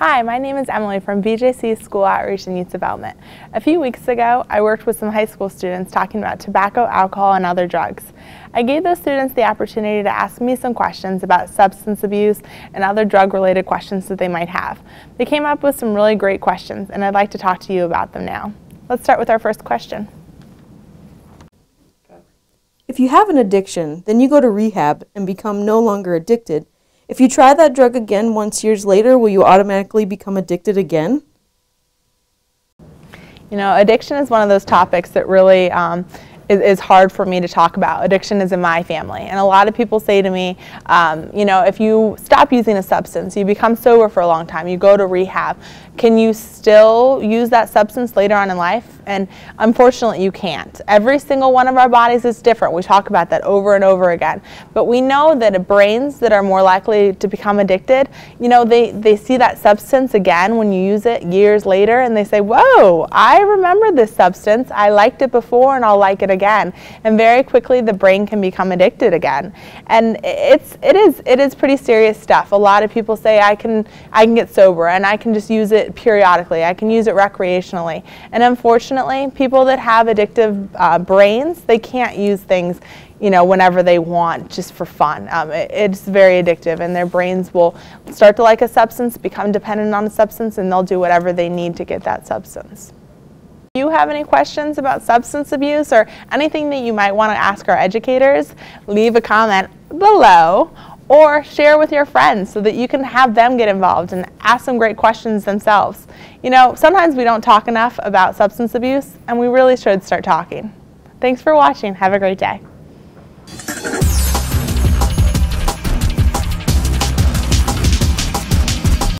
Hi, my name is Emily from BJC School Outreach and Youth Development. A few weeks ago, I worked with some high school students talking about tobacco, alcohol, and other drugs. I gave those students the opportunity to ask me some questions about substance abuse and other drug-related questions that they might have. They came up with some really great questions, and I'd like to talk to you about them now. Let's start with our first question. If you have an addiction, then you go to rehab and become no longer addicted. If you try that drug again once years later, will you automatically become addicted again? You know, addiction is one of those topics that really is hard for me to talk about. Addiction is in my family, and a lot of people say to me, you know, if you stop using a substance, you become sober for a long time, you go to rehab, can you still use that substance later on in life? And unfortunately, you can't. Every single one of our bodies is different. We talk about that over and over again. But we know that brains that are more likely to become addicted, you know, they see that substance again when you use it years later, and they say, whoa, I remember this substance. I liked it before, and I'll like it again. And very quickly, the brain can become addicted again. And it is pretty serious stuff. A lot of people say, I can get sober, and I can just use it periodically. I can use it recreationally. And unfortunately, people that have addictive brains, they can't use things, you know, whenever they want, just for fun. It's very addictive, and their brains will start to like a substance, become dependent on a substance, and they'll do whatever they need to get that substance. If you have any questions about substance abuse or anything that you might want to ask our educators, leave a comment below or share with your friends so that you can have them get involved and ask some great questions themselves. You know, sometimes we don't talk enough about substance abuse, and we really should start talking. Thanks for watching. Have a great day.